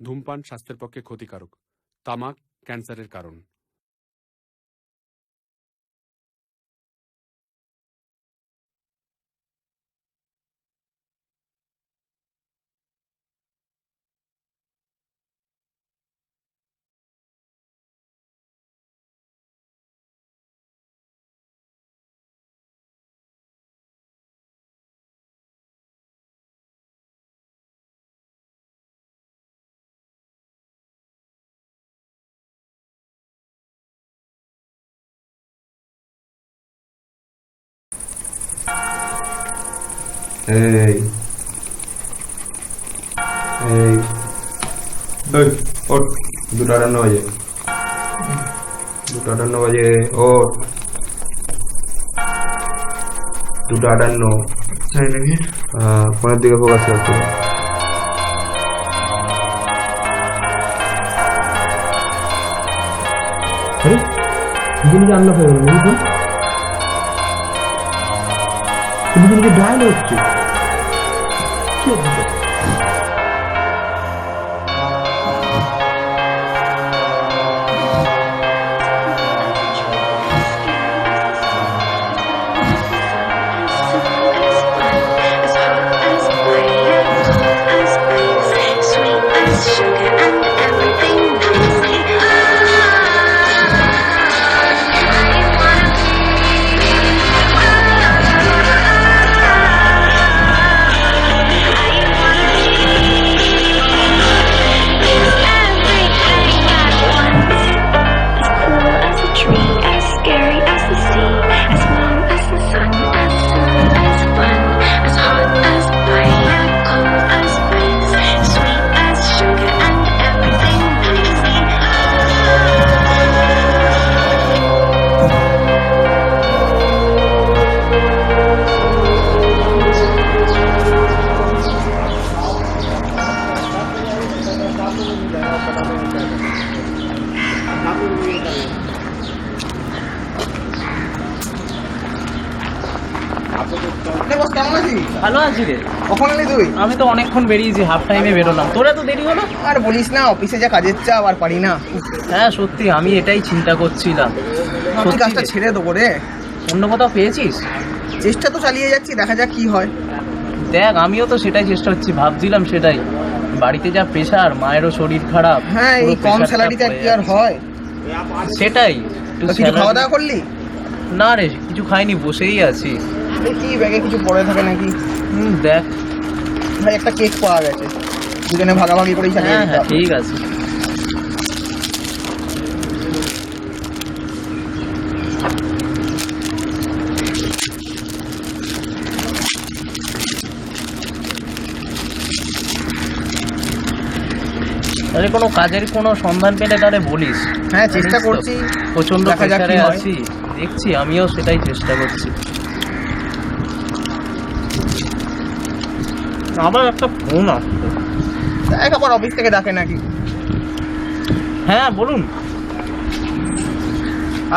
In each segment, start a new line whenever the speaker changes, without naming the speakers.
ধূমপান স্বাস্থ্যের পক্ষে ক্ষতিকারক। তামাক ক্যান্সারের কারণ।
এই এই ওই ওঠ, 2:58 বাজে, 2:58 বাজে, ওঠ, 2:58।
তাই নাকি?
ফোনের দিকে ফোকাস করতে।
রান্না হয়ে গেল নাকি? তুমি ডায়াল হচ্ছে কি হচ্ছে?
ভালো আছি রে।
কখন এলি তুই?
আমি তো অনেকক্ষণ বেরিয়েছি, হাফ টাইমে বেরোলাম। তোরা তো দেরি হলো।
আর বলিস না, অফিসে যা কাজের চাপ আর পারি না।
হ্যাঁ সত্যি, আমি এটাই চিন্তা করছিলাম।
সত্যি কাজটা ছেড়ে দেবো রে।
অন্য কোথাও পেয়েছিস?
চেষ্টা তো চালিয়ে যাচ্ছি, দেখা যাক কি হয়।
দেখ, আমিও তো সেটাই চেষ্টা করছি, ভাবছিলাম সেটাই। বাড়িতে যা প্রেশার, মায়েরও শরীর খারাপ।
হ্যাঁ, এই কম স্যালারিতে কি আর হয়?
সেটাই।
কিছু খাওয়া দাওয়া করলি?
না রে, কিছু খাইনি, বসেই আছি।
কি ব্যাগে কিছু পড়ে থাকে নাকি?
দেখ
ভাই, একটা কেক পাওয়া গেছে, দুজনে ভাগাভাগি করেই চালিয়ে
হ্যাঁ হ্যাঁ
দিতে হবে।
ঠিক আছে। তাহলে কোনো কাজের কোনো সন্ধান পেলে তাহলে বলিস।
হ্যাঁ, চেষ্টা করছি,
প্রচন্ড
দেখা যাক
প্রেসারে
কি হয়।
আছি, দেখছি আমিও সেটাই চেষ্টা করছি। আবার একটা ফোন আসছে।
দেখ আবার অফিস থেকে ডাকে নাকি।
হ্যাঁ বলুন।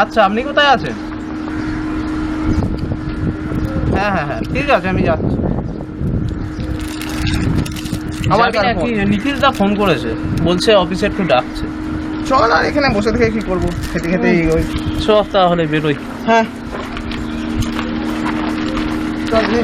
আচ্ছা, আপনি কোথায় আছেন? হ্যাঁ হ্যাঁ হ্যাঁ ঠিক আছে, আমি যাচ্ছি।
আবার
যাবি
কার
নাকি?
ফোন?
নিখিল দা ফোন করেছে, বলছে অফিসে একটু ডাকছে।
চল, আর এখানে বসে থেকে কি করবো, খেতে খেতে ওই।
সব তাহলে বেরোই।
হ্যাঁ চল নে।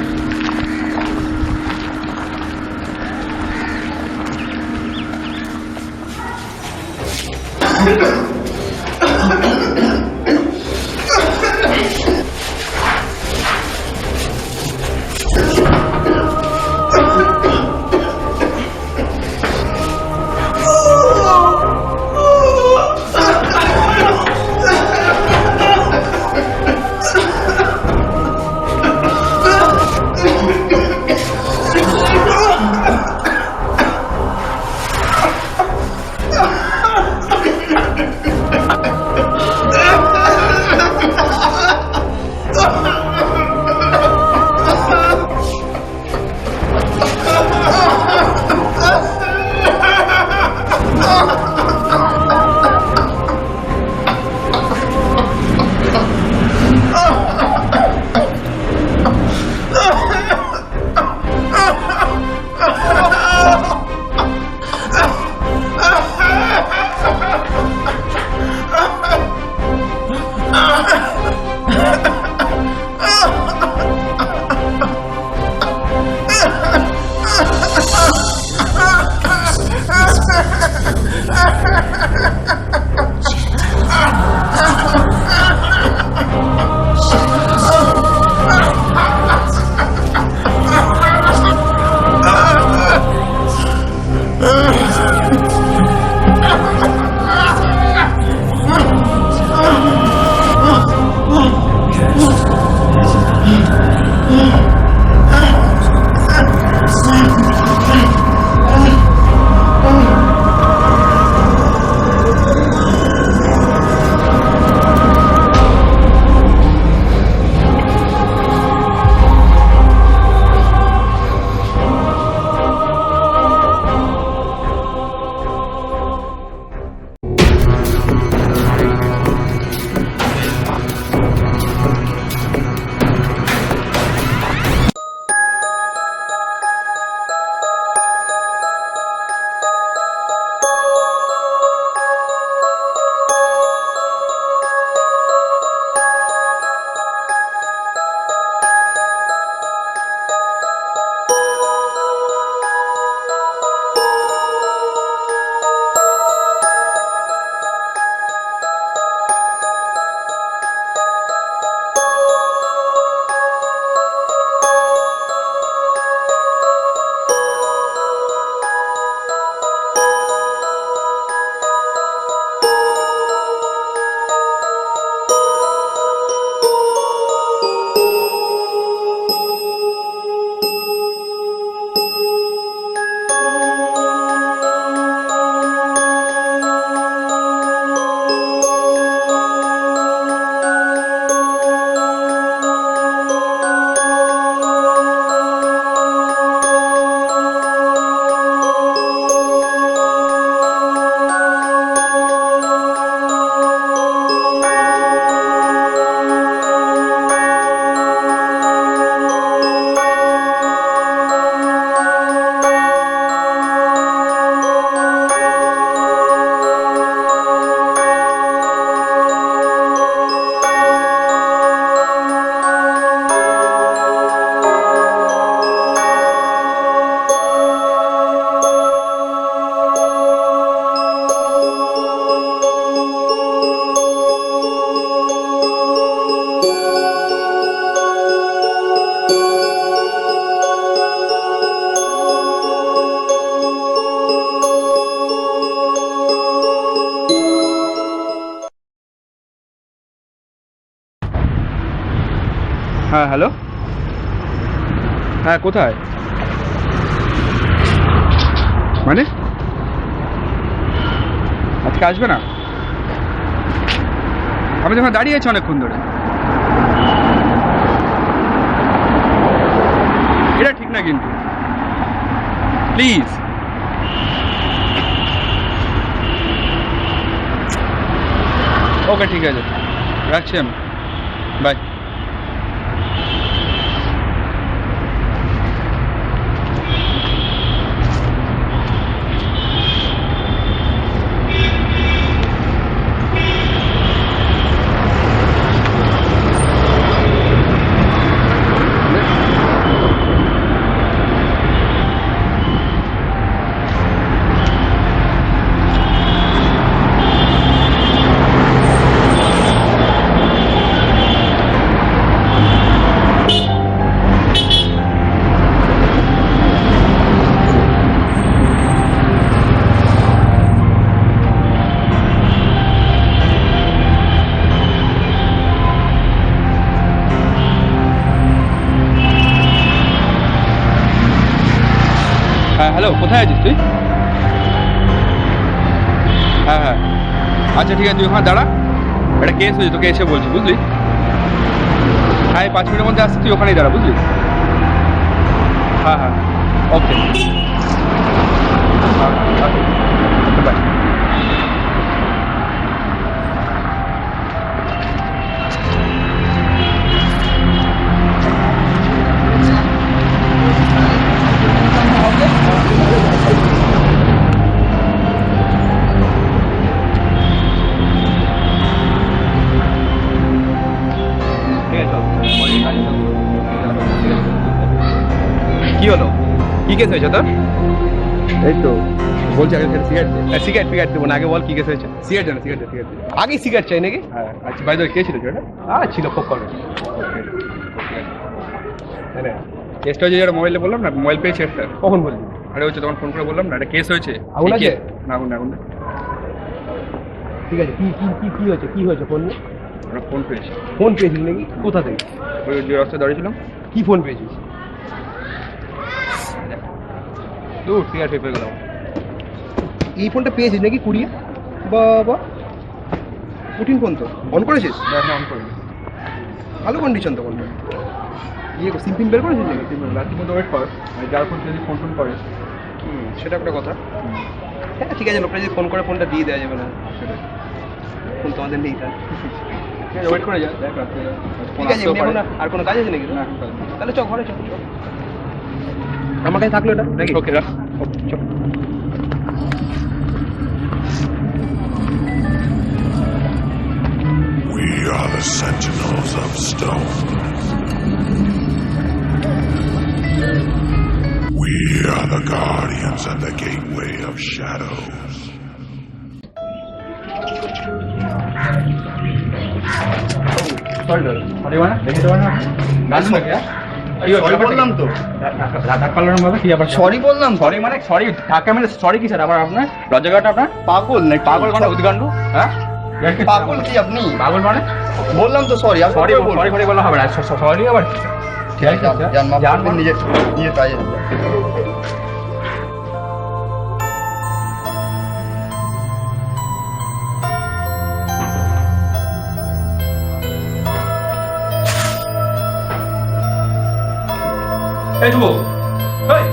হ্যাঁ হ্যালো, হ্যাঁ কোথায় মানে আজকে আসবে না? আমি তো দাঁড়িয়ে আছি অনেকক্ষণ ধরে। এটা ঠিক না কিন্তু, প্লিজ। ওকে ঠিক আছে, রাখছি আমি, বাই। হ্যাঁ হ্যালো, কোথায় আছিস তুই? হ্যাঁ হ্যাঁ আচ্ছা ঠিক আছে, তুই ওখানে দাঁড়া, একটা কেস হয়েছে, তোকে এসে বলছি, বুঝলি? হ্যাঁ 5 মিনিটের মধ্যে আসছি, তুই ওখানেই দাঁড়া, বুঝলি? হ্যাঁ হ্যাঁ ওকে, ওকে বাই। কি হলো, কি কেস হয়েছে তোর? এই তো বলছি আগে সিগারেট ফিগারেট দেবো না, আগে বল কি কেস হয়েছে? সিগারেট না, সিগারেট আগে সিগারেট চাই নাকি? হ্যাঁ আচ্ছা, বাইরে কে ছিল সেটা? ছিল খুব কম। কেসটা হয়েছে যেটা মোবাইলে বললাম না, মোবাইল পেয়েছি একটা। কখন বললি? আরে হচ্ছে তখন ফোন করে বললাম না, একটা কেস হয়েছে। আগুন আছে? না আগুন, আগুন ঠিক আছে। কি কি কি কি হয়েছে, কি হয়েছে? ফোন আমরা ফোন পেয়েছি। ফোন পেয়েছিস নাকি? কোথা থেকে? ওই যে রাস্তায় দাঁড়িয়েছিলাম। কি ফোন পেয়েছিস? দূর সিগারেট পেয়ে গেলাম। এই ফোনটা পেয়েছিস নাকি কুড়িয়ে? বাবা কঠিন ফোন তো, অন করেছিস? না অন করিনি। ভালো কন্ডিশন তো ফোনটা। ইয়ে সিম বের করেছিস নাকি? সিম রাতের মধ্যে ওয়েট কর, যার ফোন যদি ফোন টোন করে। সেটা একটা কথা। হ্যাঁ ঠিক আছে, লোকটা যদি ফোন করে ফোনটা দিয়ে দেওয়া যাবে না? সেটা ফোন তোমাদের নেই, তার ঠিক আছে, ওয়েট করে যা, দেখ রাত্রে ঠিক আছে। এখন আর কোনো কাজ আছে নাকি? না তাহলে চ ঘরে, চ আমার কাছে থাকলো এটা নাকি? ওকে রাখ, চ।
We are the Sentinels of Stone. We are the Guardians at the Gateway of Shadows.
বললাম তো, সরি বললাম।
সরি মানে সরি ঢাকা মানে সরি কি স্যার? আবার আপনার লজ্জাটা আপনার পাগল নাকি? পাগল মানে উদ্গান্ডু? হ্যাঁ
পাগল কি আপনি?
পাগল মানে
বললাম তো সরি।
সরি সরি সরি বললে হবে না, সরি আবার ঠিক আছে
নিজের নিজের কাজে।
এই যুবক, এই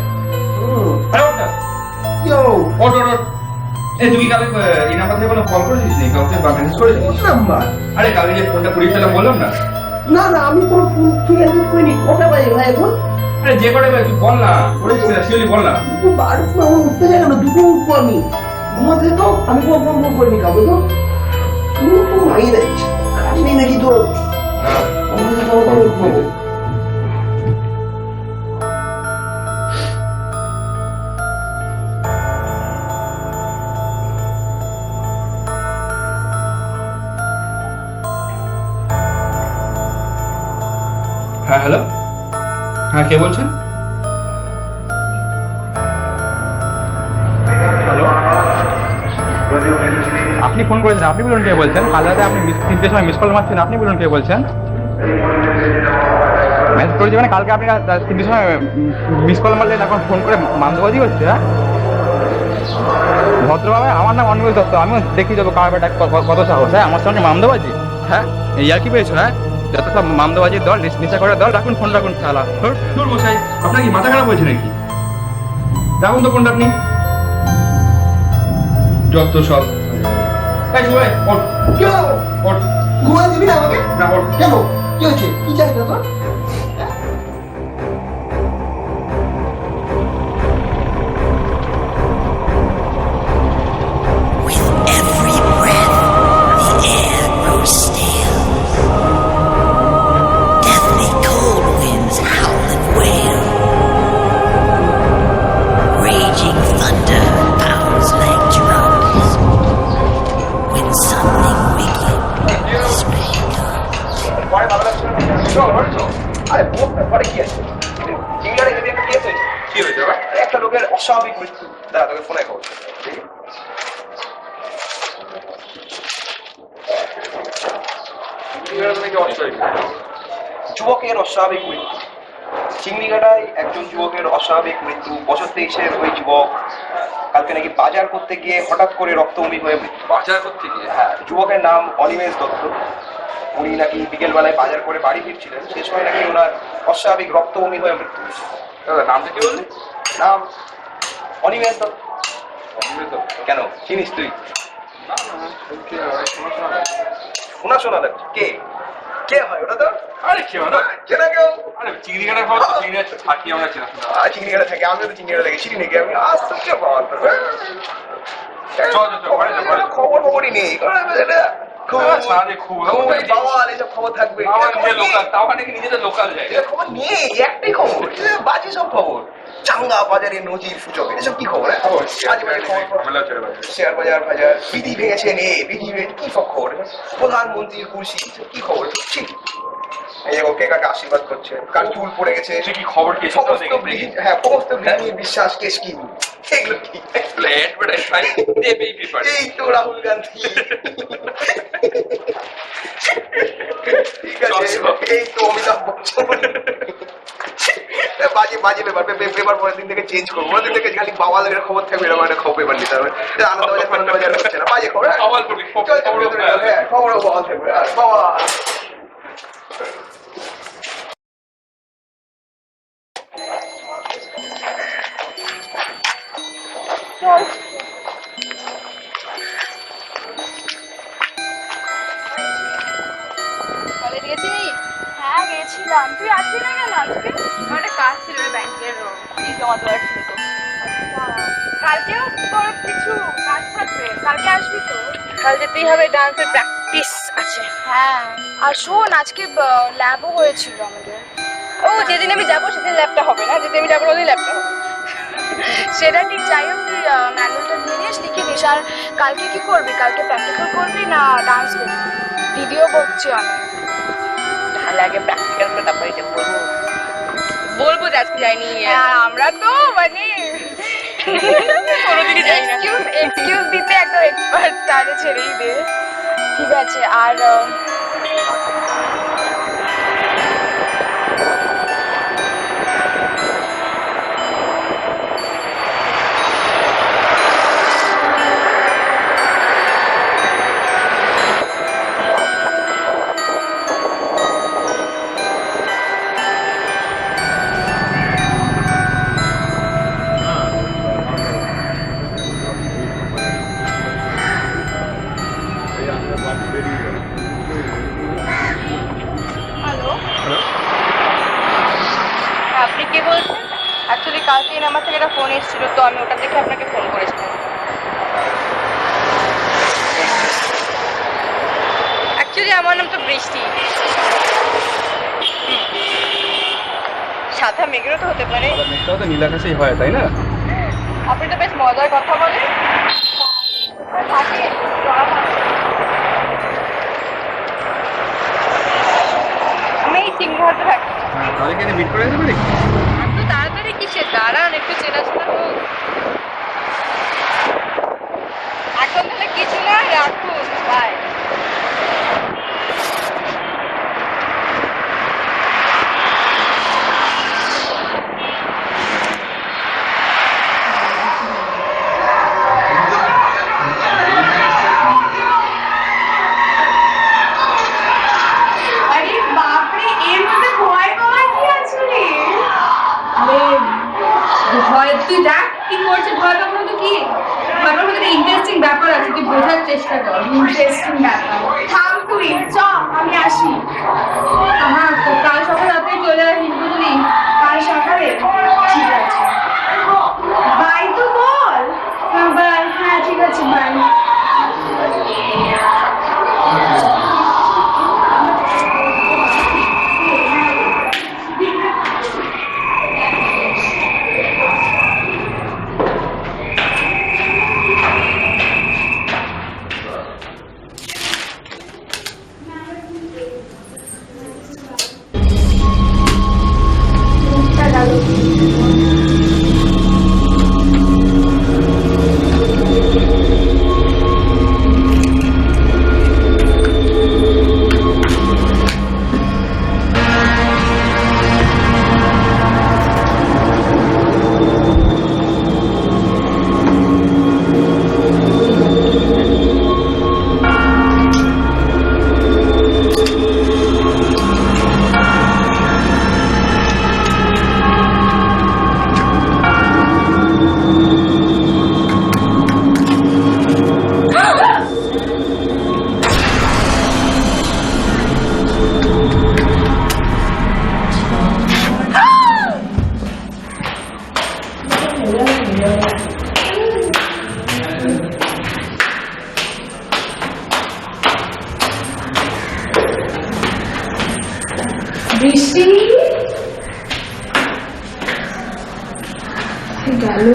আরে ওটা ওট ওট ওট। এই তুই কালকে এই নাম্বার থেকে কোনো কল করেছিস নাকি কাউকে বা মেসেজ করেছিস?
নাম্বার?
আরে কালকে যে ফোনটা পুড়িয়ে ফেলাম বললাম না?
না না, আমি কোনো ফোন ঠিক আছে করিনি। কটা বাজে ভাই এখন?
আরে যে কটা তুই বল না, করেছিস না শিওরলি বল না।
দুপুর 12টার সময় আমার উঠতে যায় কেন? দুটো উঠবো আমি, ঘুমাতে তো আমি কোনো ফোন ফোন করিনি কাউকে। তো তুই তো ভাঙিয়ে দিচ্ছিস, কাজ নেই নাকি তোর?
হ্যাঁ হ্যালো, হ্যাঁ কে বলছেন? হ্যালো, আপনি ফোন করেছেন, আপনি বলুন কে বলছেন? কাল রাতে আপনি 3টের সময় মিস কল মারছেন, আপনি বলুন কে বলছেন?
ম্যানেজ করেছি মানে কালকে আপনি 3টের সময় মিস কল মারলেন, এখন ফোন করে মান্দবাজি হচ্ছে। হ্যাঁ ভদ্রভাবে, আমার নাম অনিমেষ দত্ত, আমিও দেখি যাবো কার বেটা কত সাহস। হ্যাঁ আমার সঙ্গে মামদাবাজি, হ্যাঁ এই আর কি পেয়েছো? হ্যাঁ যত সব মামদাবাজির দল, নেশা করার দল, রাখুন ফোন, রাখুন খেলা। দূর মশাই, আপনার কি মাথা খারাপ হয়েছে নাকি? রাখুন তো ফোনটা আপনি, যত সব।
কেন ঘুমাই দিবি না আমাকে? কেন কি হয়েছে? কি চাই তোর?
Every breath, the air grows stale. Deathly cold winds howl and wail. Raging thunder pounds like drums. When something wicked is ready
আরে পরে কি আছে? চিংড়ারে যদি একটা কেস হয়েছে। কি হয়েছে? একটা লোকের অস্বাভাবিক মৃত্যু। দাঁড়া তোকে ফোনে খবর। যুবকের অস্বাভাবিক মৃত্যু। চিংড়িঘাটায় একজন যুবকের অস্বাভাবিক মৃত্যু। বছর 23-এর ওই যুবক কালকে নাকি বাজার করতে গিয়ে হঠাৎ করে রক্তবমি হয়ে মৃত্যু। বাজার করতে গিয়ে? হ্যাঁ, যুবকের নাম অনিমেষ দত্ত। উনি নাকি বিকেলবেলায় বাজার করে বাড়ি ফিরছিলেন, সে সময় নাকি ওনার অস্বাভাবিক রক্তবমি হয়ে মৃত্যু হয়েছে। নামটা কি বললি? নাম অনিমেষ দত্ত। কেন চিনিস তুই? শোনা শোনা লাগছে। কে কে হয় ওটা? তো আরে কে হয় না, চেনা কেউ? আরে চিংড়িঘাটা খাওয়া, চিংড়িঘাটা থাকি আমরা, চেনা শোনা। চিংড়িঘাটা থাকি, আমিও তো চিংড়িঘাটা দেখি, চিনি নাকি আমি? আজ তো কে পাওয়া খবরই নেই। খবর থাকবে খবর নিয়ে একটাই খবর, বাজে সব খবর। চাঙ্গা বাজারে নজির সূচক, এসব কি খবর? শেয়ার বাজার বাজার, বিধি ভেঙেছে নে, বিধি কি সব খবর? প্রধানমন্ত্রীর কুর্সি, কি খবর? ঠিক এই ওকে কাকে আশীর্বাদ করছে, কার চুল পড়ে গেছে, কি খবর? হ্যাঁ সমস্ত বিশ্বাস কেস কি এগুলো কি? এই তো রাহুল গান্ধী, ঠিক আছে এই তো অমিতাভ বচ্চন। বাজে বাজে পেপার, পেপার পরের দিন থেকে চেঞ্জ করবো, পরের দিন থেকে খালি বাওয়ালের খবর থাকবে, এরকম একটা খবর পেপার নিতে হবে। আনন্দবাজার হচ্ছে না, বাজে খবর। খবর বাওয়াল থাকবে, বাওয়াল।
হ্যাঁ গেছিলাম। তুই আসবি না কেন আজকে? আমার একটা কাজ ছিল ব্যাংকের, ফিস জমা দেওয়ার ছিল তো। কালকেও তোর কিছু কাজ থাকবে, কালকে আসবি তো? কাল যেতেই হবে, ডান্সের প্র্যাকটিস আছে। হ্যাঁ আর শোন, আজকে ল্যাবও হয়েছিল আমাদের। ও যেদিন আমি যাবো সেদিন ল্যাবটা হবে না, যেদিন আমি যাবো ওদিন ল্যাবটা হবে। সেটা ঠিক, যাই হোক তুই ম্যানুয়ালটা নিয়ে নিস, লিখে নিস। আর কালকে কি করবি? কালকে প্র্যাকটিক্যাল করবি না ডান্স করবি? দিদিও বকছে অনেক। তাহলে আগে প্র্যাকটিক্যাল করে তারপরে এটা বলবো যে আজকে যাইনি। আমরা তো মানে কোনোদিনই যাই না, এক্সকিউজ দিতে একদম এক্সপার্ট, তাহলে ছেড়েই দে। ঠিক আছে। আর আপনি কে বলছেন? অ্যাকচুয়ালি কালকে আমার থেকে একটা ফোন এসেছিল, তো আমি ওটা দেখে আপনাকে ফোন করেছিলাম। অ্যাকচুয়ালি আমার নাম তো বৃষ্টি। সাদা মেঘেরও তো হতে পারে।
মেঘটাও তো নীল আকাশেই হয়, তাই না?
আপনি তো বেশ মজার কথা বলেন। আমি এই চিংড়িঘাটে থাকি।
তাহলে কি মিট করে যেতে পারি?
এত তাড়াতাড়ি কিসে? দাঁড়ান একটু চেনাশোনা হোক। এখন তাহলে কিছু না, রাখুন, বাই। ব্যাপার আছে, তুই বোঝার চেষ্টা কর। ইন্টারেস্টিং ব্যাপার। থাম তুই, চ আমি আসি। হ্যাঁ, তো কাল সকাল রাতে চলে যাবে হিন্দুগুলি। কাল সকালে ঠিক আছে, বাই তো বল। হ্যাঁ বাই, হ্যাঁ ঠিক আছে বাই। বৃষ্টি গেল।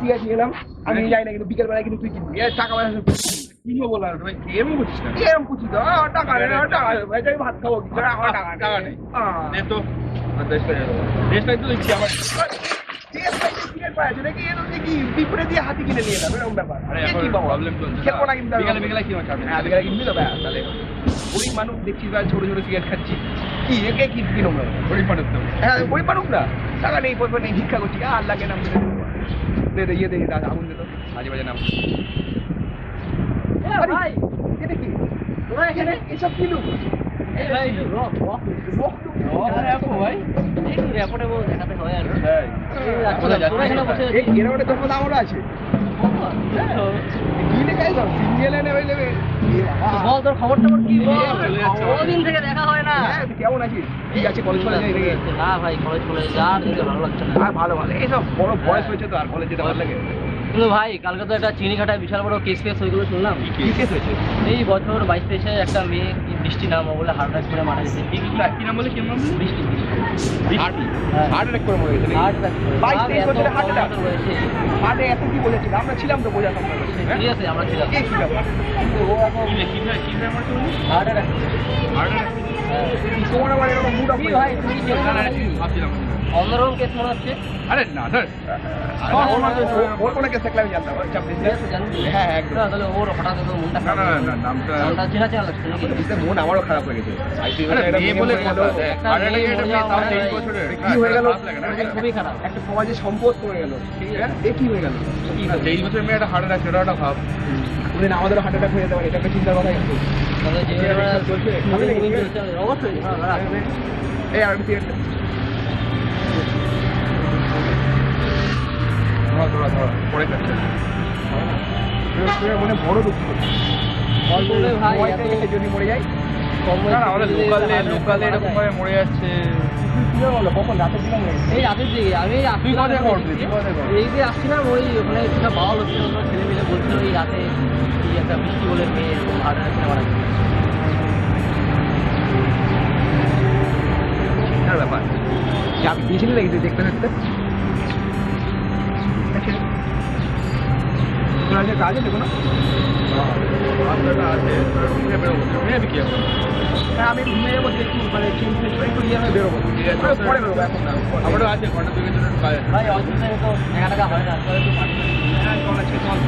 ঠিক আছে এলাম, আমি যাই না কিন্তু বিকেল বেলায় কিন্তু তুই কিনবি টাকা পয়সা কিনবো বলার ভাই। এরম করছিস না, এরম করছিস তো টাকা নেই, টাকা ভাই যাই ভাত খাবো কি টাকা নেই তো দেশটাই তো দেখছি আমার বিপরে দিয়ে হাতি কিনে নিয়ে এলাম এরকম ব্যাপার। কি বাবা খেলবো না কিন্তু বিকেলে কি বিকেলে কিনবি তো তাহলে গরিব মানুষ দেখছিস ভাই, ছোট ছোট সিগারেট খাচ্ছি কি একে কি কিনো গরিব মানুষ তো। হ্যাঁ গরিব মানুষ না, টাকা নেই পয়সা নেই, ভিক্ষা করছি আল্লাহকে নাম দে দে ইয়ে দে দাদা আগুন দে তো মাঝে মাঝে নাম। ভাই এটা কি তোরা এখানে এসব কি লোক? ভাই রক রক রক ভাই এই রেপোর্টে বল দেখাতে হয় আর তোরা এখানে বসে এই এরপরে তো আমরা আছে কি লেখাই দাও সিঙ্গেলে নেবে নেবে বল তোর খবর টবর কি বল? কতদিন থেকে দেখা হয় না। কেমন আছিস? ঠিক আছে, কলেজ চলে যাই নাকি? না ভাই কলেজ চলে যা, যেতে ভালো লাগছে না। আর ভালো ভালো এইসব বড় বয়স হয়েছে তো আর কলেজ যেতে ভালো লাগে। কিন্তু ভাই কালকে তো একটা চিনিঘাটায় বিশাল বড় কেস ওইগুলো শুনলাম। কি কেস হয়েছে? এই বছর 22-23 একটা মেয়ে বৃষ্টি নাম বলে হার্ট অ্যাটাক করে মারা গেছে। কি নাম বলে? কি নাম? বৃষ্টি। হার্ট অ্যাটাক করে মারা গেছে। হার্ট অ্যাটাক 22-23 বছরে হার্ট অ্যাটাক হয়েছে। হার্টে এত কি বলেছিল? আমরা ছিলাম তো বোঝা সম্ভব। ঠিক আছে আমরা ছিলাম। কি ব্যাপার? ও এখন কি ব্যাপার তো? Heart attack. হার্ট অ্যাটাক তোমার আবার এরকম মুড আপ ভাই তুমি কি জানো নাকি? ভাবছিলাম অন্যরকম কেস মনে হচ্ছে। আরে না স্যার ওর কোনো কেস থাকলে আমি জানতাম। চাপ দিস হ্যাঁ একদম। তাহলে ওর হঠাৎ তো মনটা না না না নামটা চেনা চেনা লাগছে নাকি? মন আমারও খারাপ হয়ে গেছে। এই বলে কথা আর এটা তাও 23 বছরের কি হয়ে গেল? খুবই খারাপ, একটা সমাজে সম্পদ হয়ে গেল। ঠিক আছে এ কি হয়ে গেল? 23 বছরের মেয়ে একটা হার্ট অ্যাটাক, সেটা ভাব উনি আমাদেরও হার্ট অ্যাটাক হয়ে যেতে পারে, এটা একটা চিন্তার কথা কিন্তু। তাহলে যে চলছে অবশ্যই এই আর কি পরে মনে বড় দুঃখ যদি মরে যাই। আমাদের লোকালে এরকম ভাবে মরে যাচ্ছে। কখন রাতের দিকে? এই রাতের দিকে আমি এই যে আসছিলাম ওই ওখানে একটা বাউল হচ্ছিল, ছেলে মিলে বলছিল এই রাতে একটা বৃষ্টি বলে মেয়ে এরকম হার্ট অ্যাটাক মারা গেছে। ব্যাপার আমি গিয়েছিল দেখতে দেখতে
আপনার আজকে কাজ আছে কোনো? আপনারটা আছে, রুমে বেরোবো, রুমে আমি কি এখন? হ্যাঁ আমি ঘুমিয়ে যাবো, একটু মানে চেঞ্জ করে একটু ইয়ে হয়ে বেরোবো, পরে বেরোবো, এখন না। আমারও আছে ঘন্টা দুই জন্য কাজ আছে।
ভাই অসুবিধা তো 1 টাকা হয় না, চল একটু পাঠিয়ে দিন।
হ্যাঁ চল আছে, চল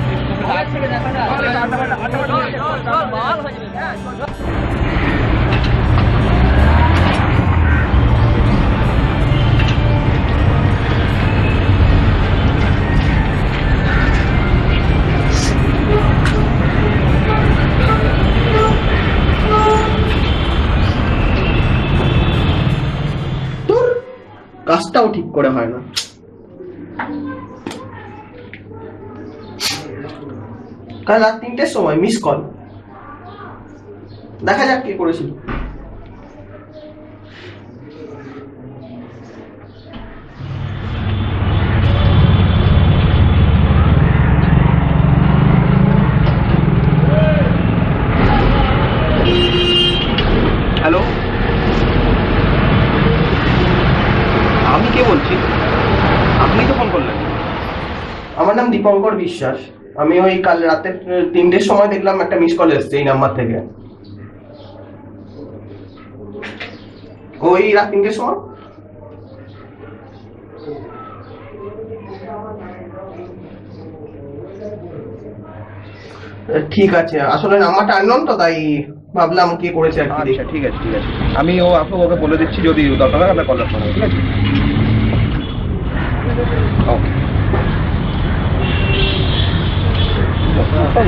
তোর কাজটাও ঠিক করে হয় না। কাল রাত 3টের সময় মিস কল, দেখা যাক কে করেছিল।
হ্যালো, আমি কে বলছি? আপনি তো ফোন করলেন।
আমার নাম দীপঙ্কর বিশ্বাস। আমি ওই কাল রাতে 3টের সময় দেখলাম একটা মিস কল এসছে এই নাম্বার থেকে। ওই রাত 3টের সময়। ঠিক আছে, আসলে নাম্বারটা আননোন তো, তাই ভাবলাম কে করেছে আর কি।
আচ্ছা ঠিক আছে ঠিক আছে, আমি ওকে বলে দিচ্ছি, যদি দরকার হয় আপনার কল রাখবো, ঠিক আছে? ওকে।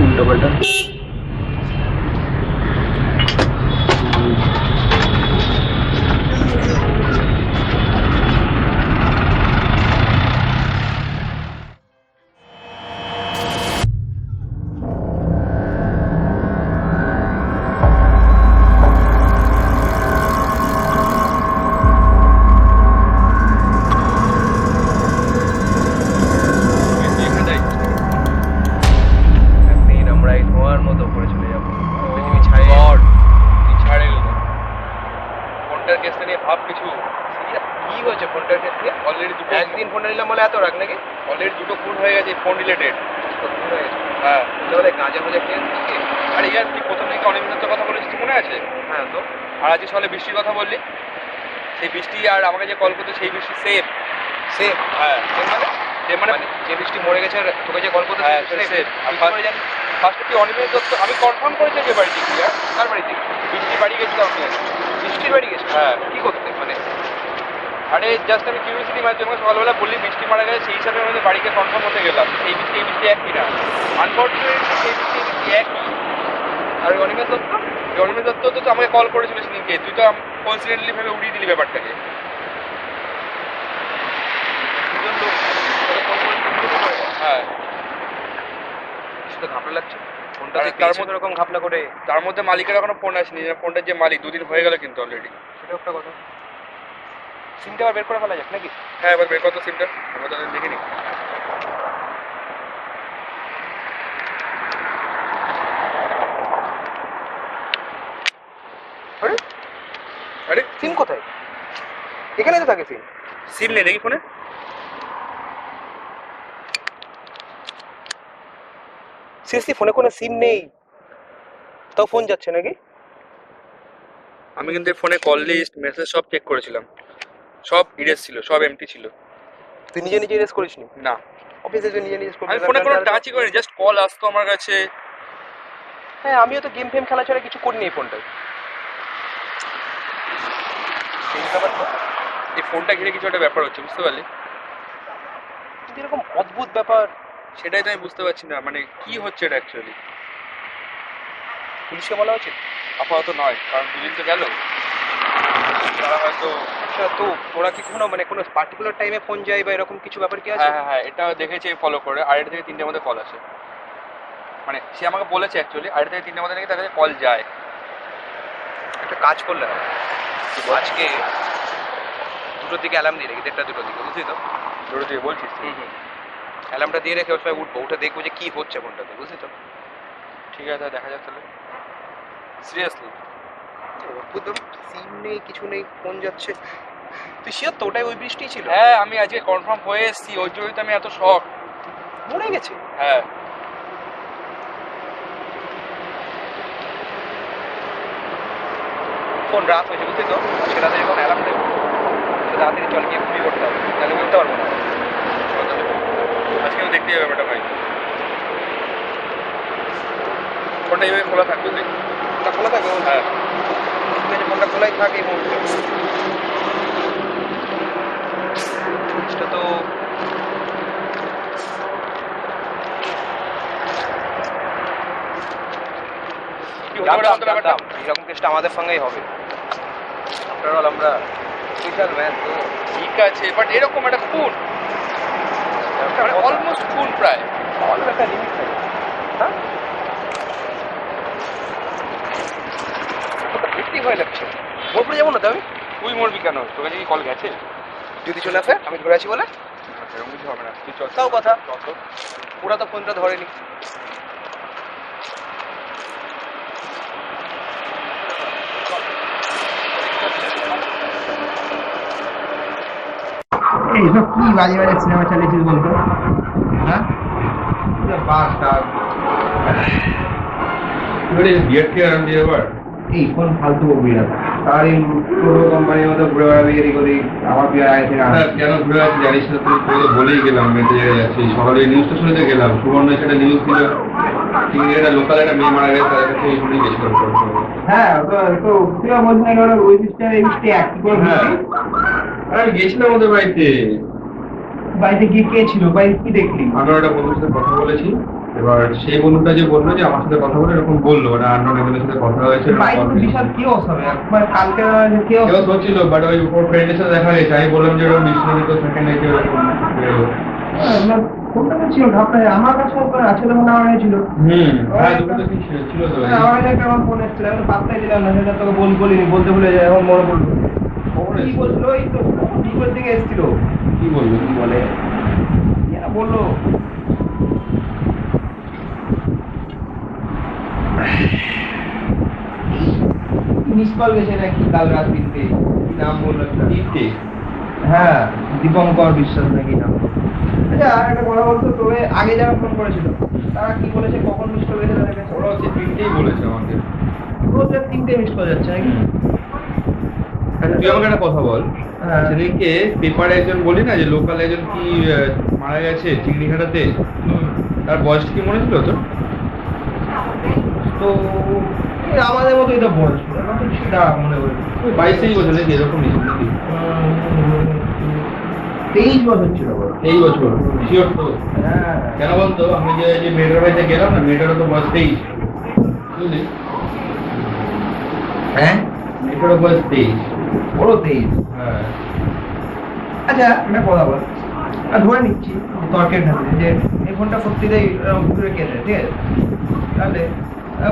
উল্টো পাল্টা।
একদিন ফোন নিলাম বলে এত রাখ নাকি? অলরেডি 2টো খুন হয়ে গেছে ফোন রিলেটেড। হ্যাঁ তাহলে গাঁজা ফাজা খেয়ে নাকি? আরে ইয়ার তুই প্রথম দিকে অনিয়মিত কথা বলেছিস মনে আছে? হ্যাঁ তো। আর আজকে সকালে বৃষ্টির কথা বললি, সেই বৃষ্টি আর আমাকে যে কল করতো সেই বৃষ্টি সেম সেম। হ্যাঁ সেম মানে যে বৃষ্টি মরে গেছে আর তোকে যে কল করতো সেম। আর ফার্স্টে তুই অনিয়মিত দত্ত, আমি কনফার্ম করেছি যে বাড়ি গেছি। কার বাড়িতে? বৃষ্টি বাড়ি গেছিলাম আমি। বৃষ্টির বাড়ি গেছি? হ্যাঁ। কি করতে মানে? আরে জাস্ট আমি কিউরিয়াসিটি মাঝে যখন সকালবেলা বললি বৃষ্টি মারা গেছে, সেই হিসাবে আমাদের বাড়িতে কনফার্ম হতে গেলাম এই বৃষ্টি একই না। আনফর্চুনেটলি সেই বৃষ্টি একই। আর অনিমেষ দত্ত তো আমাকে কল করেছিল সেদিনকে, তুই তো কনসিডেন্টলি ভেবে উড়িয়ে দিলি ব্যাপারটাকে। দুজন লোক হ্যাঁ, সেটা ঘাপলা লাগছে ফোনটা, তার মধ্যে এরকম ঘাপলা করে। তার মধ্যে মালিকের এখনো ফোন আসেনি, ফোনটার যে মালিক 2 দিন হয়ে গেল কিন্তু অলরেডি। সেটা একটা কথা। সিমটা আবার বের করে ফেলা যাক নাকি? হ্যাঁ এবার বের কর তো সিমটা, আমরা তো দেখিনি। আরে আরে সিম কোথায়? এখানে তো থাকে সিম। সিম নেই দেখি ফোনে। সিরিয়াসলি ফোনে কোনো সিম নেই, তাও ফোন যাচ্ছে নাকি? আমি কিন্তু ফোনে কল লিস্ট মেসেজ সব চেক করেছিলাম, সব ইরেজ ছিল, সব এমটি ছিল। তুই নিজে নিজে ইরেজ করিসনি? না, অফিসে তুই নিজে নিজে করিস? আমি ফোনে কোনো টাচই করিনি, জাস্ট কল আসতো আমার কাছে। হ্যাঁ আমিও তো গেম ফেম খেলা ছাড়া কিছু করিনি এই ফোনটায়। এই ফোনটা ঘিরে কিছু একটা ব্যাপার হচ্ছে, বুঝতে পারলি? কিন্তু এরকম অদ্ভুত ব্যাপার, সেটাই তো আমি বুঝতে পারছি না, মানে কি হচ্ছে এটা অ্যাকচুয়ালি। পুলিশকে বলা উচিত? আপাতত নয়, কারণ 2 দিন তো গেল, তারা হয়তো। আচ্ছা তো ওরা কি কোনো মানে কোনো পার্টিকুলার টাইমে ফোন যায় বা এরকম কিছু ব্যাপার কি আছে? হ্যাঁ হ্যাঁ এটা দেখেছি ফলো করে, 2:30 থেকে 3টের মধ্যে কল আসে। মানে সে আমাকে বলেছে অ্যাকচুয়ালি 2:30 থেকে 3টের মধ্যে নাকি তার কাছে কল যায়। একটা কাজ করলে হবে, আজকে 2টোর দিকে অ্যালার্ম দিয়ে রেখে, 1:30 2টোর দিকে, বুঝলি তো? 2টোর দিকে বলছিস? অ্যালার্মটা দিয়ে রেখে ওর সময় উঠবো, উঠে দেখবো যে কী হচ্ছে ফোনটাতে, বুঝলি তো? ঠিক আছে দেখা যাক তাহলে। সিরিয়াসলি অদ্ভুত, সিম নেই কিছু নেই, ফোন যাচ্ছে। তুই শিওর তো ওটাই ওই বৃষ্টি ছিল? হ্যাঁ আমি আজকে কনফার্ম হয়ে এসেছি, ওই জন্যই তো আমি এত শক। মরে গেছে? হ্যাঁ ফোন রাত হয়েছে বুঝলি তো, আজকে রাতে যখন অ্যালার্ম দেবো রাতে চল গিয়ে ঘুমিয়ে করতে হবে, তাহলে বলতে পারবো না। আজকে আমি দেখতে যাবে ব্যাপারটা ভাই, ফোনটা এইভাবে খোলা থাকবে, বুঝলি? ফোনটা খোলা থাকবে? হ্যাঁ, ঠিক আছে, ফোনটা খোলাই থাকে এই মুহূর্তে। জিনিসটা তো এরকম কেসটা আমাদের সঙ্গেই হবে। আফটার অল আমরা স্পেশাল ম্যান তো। ঠিক আছে, বাট এরকম একটা খুন, অলমোস্ট খুন, প্রায় অল একটা লিমিট থাকে। হ্যাঁ, ভিত্তি হয়ে লাগছে। মোড়পড়ে যাবো না তো আমি? তুই মরবি কেন? তোর কাছে কি কল গেছে? যদি চলে আসে আমি ধরে আছি বলে এরকম কিছু হবে না। তুই চল, তাও কথা, ওরা তো ফোনটা ধরেনি।
এইসব কি বাজে বাজে সিনেমা চালিয়েছিস বলতো? হ্যাঁ, এই কোন ফালতু বকবি না। আর এই পুরো কোম্পানির মতো ঘুরে বেড়াবি এদিক ওদিক, আমার বিয়ে আছে না।
কেন ঘুরে আসছি জানিস না? তুই তোকে বলেই গেলাম মেটে জায়গায় যাচ্ছি। সকালে নিউজটা শুনতে গেলাম, সুবর্ণ সেটা নিউজ দিল, একটা লোকাল একটা মেয়ে মারা গেছে, তাদের কাছে এই শুনেই গেছিল।
হ্যাঁ, তো তুই বলছিস না কেন ওই সিস্টেমে এই মিষ্টি এক করে?
হ্যাঁ, আমি গেছিলাম ওদের বাড়িতে।
বাড়িতে গিয়ে কে ছিল? বাড়িতে কি দেখলি?
আমরা একটা বন্ধুর সাথে কথা বলেছি, এবার সেই বন্ধুটা যে বললো যে আমার সাথে কথা বলে এরকম বললো, মানে আন্ডার লেভেলের সাথে কথা হয়েছে।
বাড়িতে বিশাল কেওস হবে একবার, কালকে কেওস
হচ্ছিল, বাট ওই উপর ফ্রেন্ডের সাথে দেখা গেছে। আমি বললাম যে ওরকম বিশ্বজিৎ থাকে নাকি ওরকম।
ফোনটা ছিল ঢাকা, আমার কাছে আছে তখন আমার ছিল।
হ্যাঁ, দুটো তো ছিল তো।
আমার একটা আমার ফোন এসেছিল, আমি পাত্তাই দিলাম না, সেটা তোকে বলিনি, বলতে ভুলে যায়, এখন মনে পড়লো। কি বলছিল? এই তো দুপুর থেকে এসেছিল।
কি বললো?
কি বলে বললো মিস কল গেছে নাকি কাল রাত 3টে, কি নাম বললো?
3টে?
হ্যাঁ, দীপঙ্কর বিশ্বাস নাকি নাম। আচ্ছা, আর একটা কথা বলতো, তবে আগে যারা ফোন করেছিল তারা কি বলেছে, কখন মিস কল গেছে তাদের কাছে?
ওরা হচ্ছে 3টেই বলেছে আমাকে।
রোজ 3টে মিস কল যাচ্ছে নাকি?
তুই আমাকে একটা কথা বল, সেদিনকে পেপারে একজন বলি না যে লোকাল একজন কি মারা গেছে চিংড়িঘাটাতে, তার বয়স কি মনে ছিল তোর?
তো আমাদের মতো এটা বয়স সেটা মনে করি
22-23 বছর নাকি এরকম নিয়েছিল নাকি?
23 বছর ছিল।
23 বছর শিওর তো?
হ্যাঁ।
কেন বলতো, আমি যে মেয়েটার বাড়িতে গেলাম না, মেয়েটারও তো বয়স 23, বুঝলি?
হ্যাঁ,
মেয়েটারও বয়স 23।
বড় 23?
হ্যাঁ।
আচ্ছা, একটা কথা বল, ধরে নিচ্ছি তর্কের খাতে যে এই ফোনটা প্রত্যেকটাই ঘুরে কেটে, ঠিক আছে? তাহলে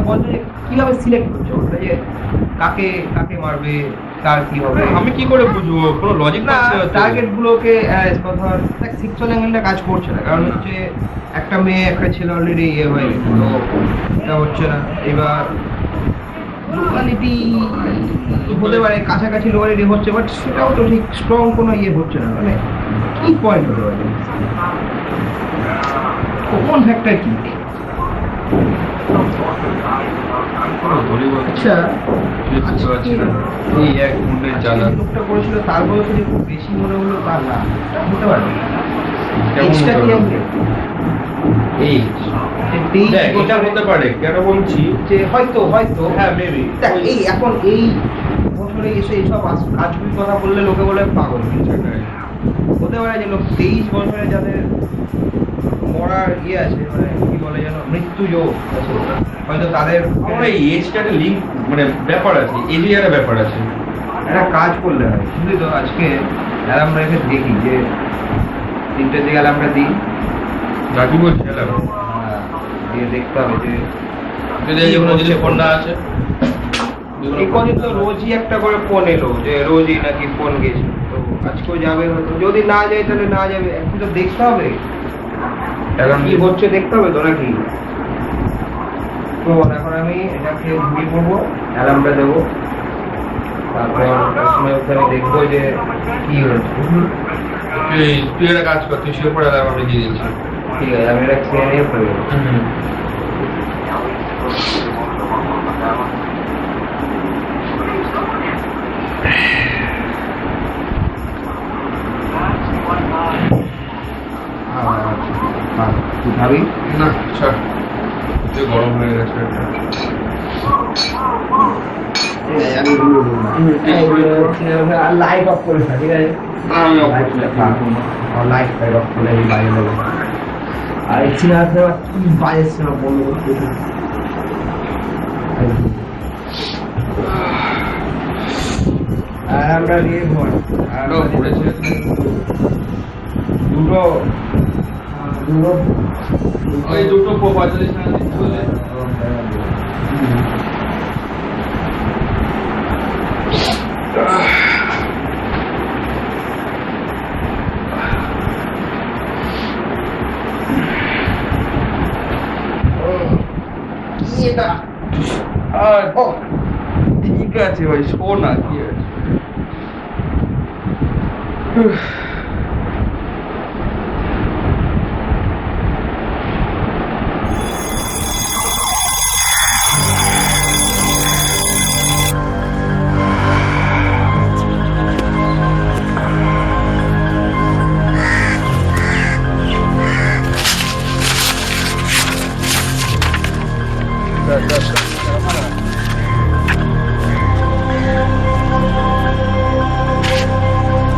বলতো যে কিভাবে সিলেক্ট করছো ওটা, যে কাকে কাকে মারবে, কার কি হবে?
আমি কি করে বুঝবো? কোনো লজিক
না,
না।
টার্গেট গুলোকে সেক্সুয়াল অ্যাঙ্গেলটা কাজ করছে না, কারণ হচ্ছে একটা মেয়ে একটা ছেলে অলরেডি ইয়ে হয়ে গেছে, তো এটা হচ্ছে না। এবার লোকালিটি হতে পারে, কাছাকাছি লোকালিটি হচ্ছে, বাট সেটাও তো ঠিক স্ট্রং কোনো ইয়ে হচ্ছে না। মানে কি পয়েন্ট হতে পারে, কোন ফ্যাক্টর কি? আচ্ছা,
এই এক মুন্ডের জ্বালা
লোকটা করেছিল তার বয়সে যে খুব বেশি মনে হলো, তার না হতে পারে।
এটা হতে পারে, কেন বলছি
যে হয়তো
হ্যাঁ মেবি
এই এখন এই বছরে এসে এইসব আজগুবি কথা বললে লোকে বলে পাগল। হতে পারে যে লোক 23 বছরে যাদের মরার ইয়ে আছে, মানে কি বলে যেন মৃত্যু যোগ আছে, হয়তো তাদের
আমার এই এজটা একটা লিঙ্ক, মানে ব্যাপার আছে, এজে একটা ব্যাপার আছে।
একটা কাজ করলে হয়, বুঝলি তো? আজকে অ্যালার্ম রেখে দেখি যে 3টের দিকে অ্যালার্মটা দিই,
রাখি বলছি অ্যালার্ম
দিয়ে দেখতে হবে যে
ফোনটা আছে।
এই কদিন তো রোজই একটা করে ফোন এলো যে রোজই নাকি ফোন গেছে, তো আজকেও যাবে হয়তো। যদি না যায় তাহলে না যাবে, এখন তো দেখতে হবে কি হচ্ছে, দেখতে হবে তো নাকি? তো এখন আমি এটাকে ঘুরিয়ে পড়বো, অ্যালার্মটা দেবো, তারপর সময় উঠে আমি দেখবো যে কি হয়েছে।
তুই একটা কাজ কর, তুই শুয়ে পড়ে অ্যালার্ম আমি দিয়ে দিচ্ছি।
ঠিক আছে, আমি এটা খেয়ে নিয়ে পড়ে যাবো।
আমি ঘুরে দেবো আর লাইট অফ করে থাক, ঠিক আছে?
আমি অবশ্যই
লাইট ফাইট অফ করে আমি বাইরে দেবো। আর এই সিনেমাতে কি বাজে সিনেমা বন্ধ করতে আর আমরা নিয়ে ঘর আর
আরো পড়েছে
দুটো দুটো
ওই দুটো 45 টাকা দিতে বলে।
কি এটা?
আর ঠিক আছে ভাই, শো না কি আছে।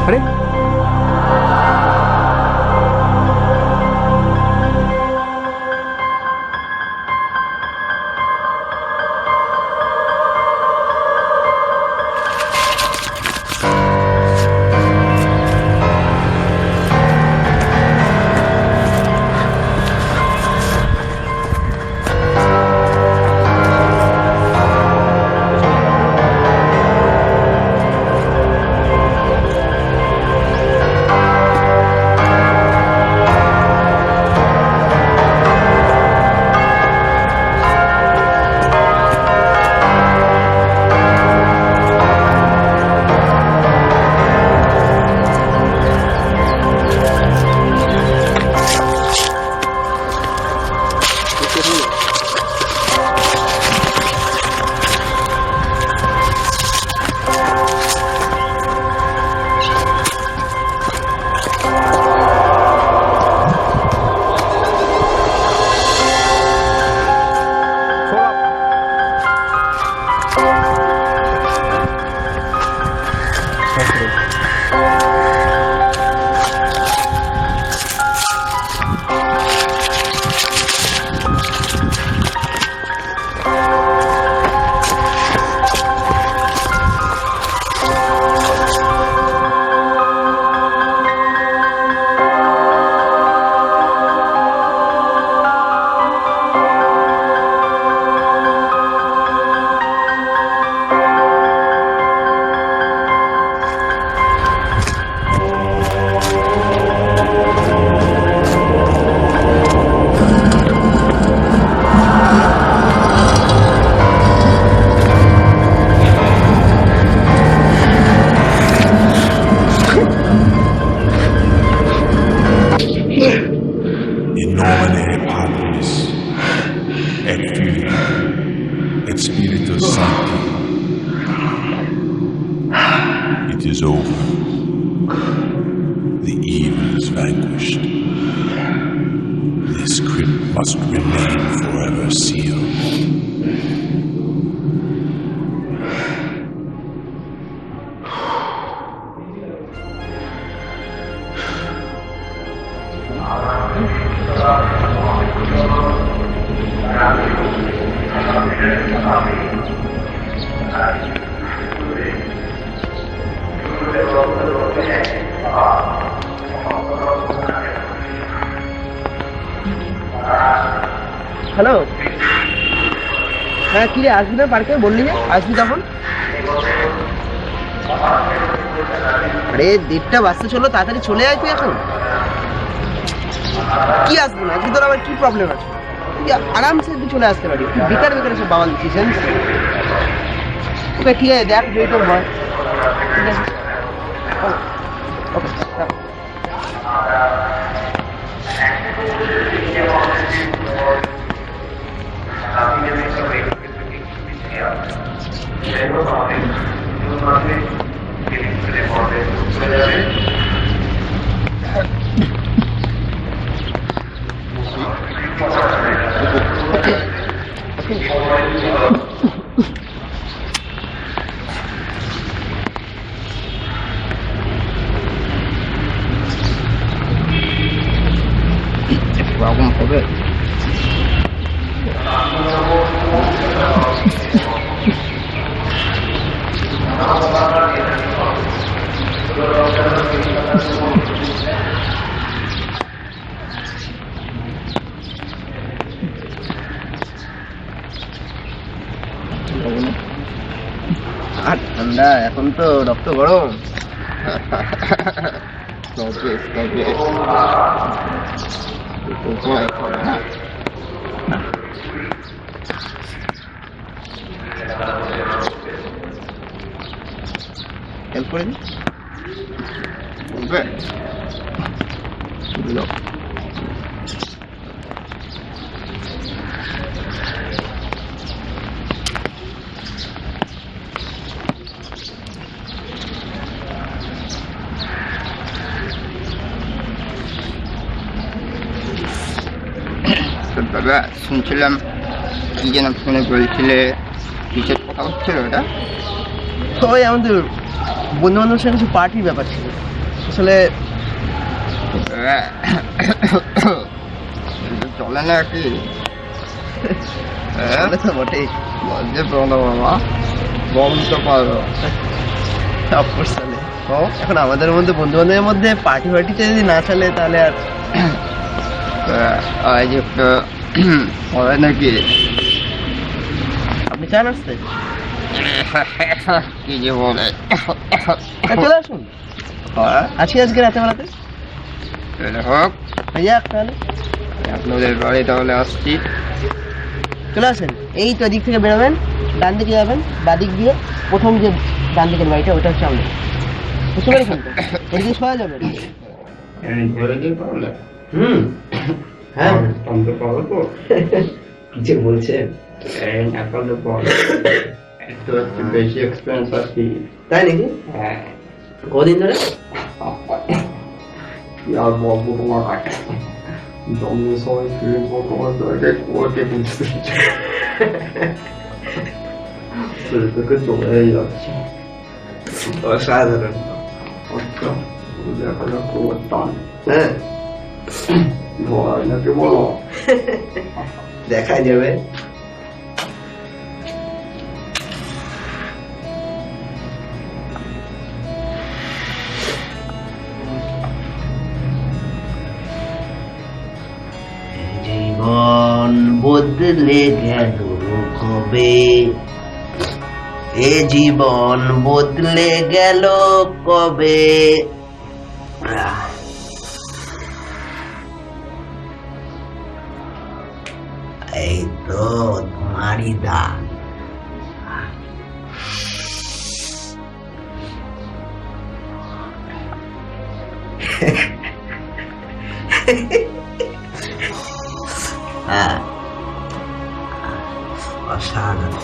আরে
In nomine Patris et Filii et Spiritus Sancti. It is over. The evil is vanquished. This crypt must remain forever sealed.
Hello, হ্যাঁ কি রে, আসবি না পার্কে? বললি যে আসবি তখন। আরে 1:30টা বাজতে চলো, তাড়াতাড়ি চলে আয় তুই এখন। কি আসবো না, আজকে তোর আবার কি প্রবলেম আছে? তুই আরামসে তুই চলে আসতে পারি, বেকার বেকার সব বাবাল দিচ্ছিস জানিস। ওকে ঠিক আছে, দেখ যদি তোর হয়। ঠিক আছে, ওকে রাখ।
ওরকম হবে?
আর ঠান্ডা, এখন তো রক্ত গরম। হেল্প করে দিই।
দাদা শুনছিলাম কি যেন ফোনে বলছিলে, কিসের কথা হচ্ছিল ওটা?
ওই আমাদের বন্ধু বান্ধবের সাথে কিছু পার্টির ব্যাপার ছিল আসলে।
চলে না কি?
চলে তো বটেই।
লজ্জে প্রণো বাবা, বম তো পারো।
অফকোর্স চলে। এখন আমাদের মধ্যে বন্ধু বান্ধবের মধ্যে পার্টিতে যদি না চলে তাহলে আর
আজ একটা হয় নাকি?
আপনি চান আসতে?
কি যে বলে,
চলে আসুন। আছি আজকে রাতে বেলাতে।
হোক,
যাক তাহলে
আপনাদের বাড়ি তাহলে আসছি।
চলে আসেন। এই তো এদিক থেকে বেরোবেন, ডান দিকে যাবেন, বাদিক দিয়ে প্রথম যে ডান দিকের বাড়িটা ওটা হচ্ছে আমাদের। বুঝতে পেরেছেন তো? এদিকে শোয়া যাবে। হ্যাঁ
কিছু বলছেন?
বেশি এক্সপেরিয়েন্স আছে।
তাই নাকি?
হ্যাঁ,
কদিন ধরে?
আর বলবো তোমার কাছে জমিয়ে সবাই ফিরে তোমার দরকার কুয়াকে বুঝতে তোকে চলে যাচ্ছে।
অসাধারণ।
দেখা যাক কুয়ার টান।
হ্যাঁ
ভয় নাকি বলো?
দেখা যাবে। জীবন বদলে গেল কবে, এ জীবন বদলে গেল কবে। এই তো তোমারই দান। অসাধারণ,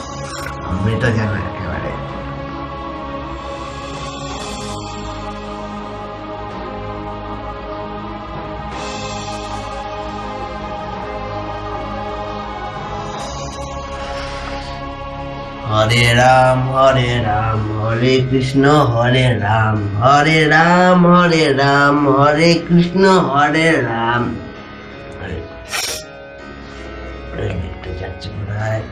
অমৃত যেন একেবারে। হরে রাম হরে কৃষ্ণ হরে রাম হরে কৃষ্ণ হরে রাম। একটু যাচ্ছে কোথায়?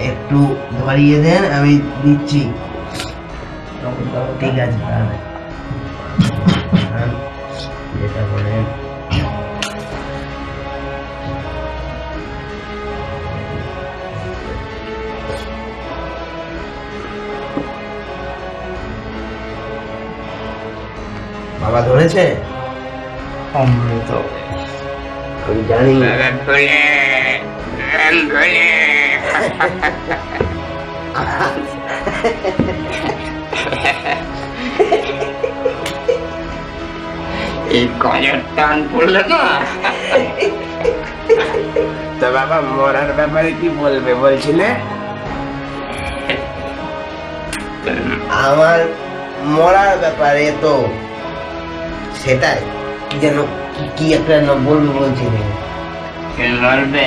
একটু ধরিয়ে দেন, আমি দিচ্ছি। ঠিক আছে তাহলে যেটা বলেন। বাবা ধরেছে
অমৃত।
আমি জানি।
এই কয়ের টান পড়লে না।
তো বাবা মরার ব্যাপারে কি বলবে বলছিলে? আমার মরার ব্যাপারে তো সেটাই কি যেন কি একটা বলবে বলছিলে।
কে বলবে?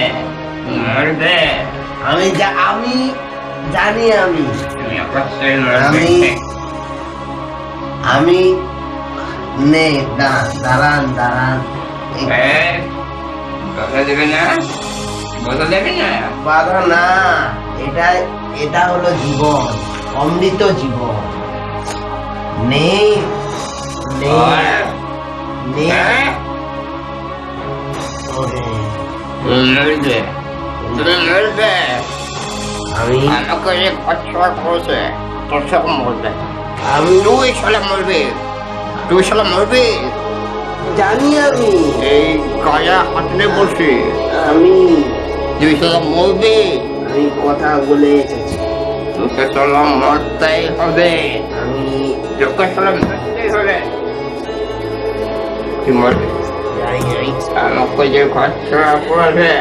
আমি জানি আমি নে দাঁড়ান বাধা না, এটা হলো জীবন, অমৃত জীবন। নেই জানি
এই গায়া হাঁটলে বসে
আমি
তুই শালা মরবি,
কথা বলে এসেছি।
তোকে শালা মরতেই হবে, তোকে শালা মরতেই হবে। তুই মরবি, আমাকে যে ঘর ছাড়া পড়েছে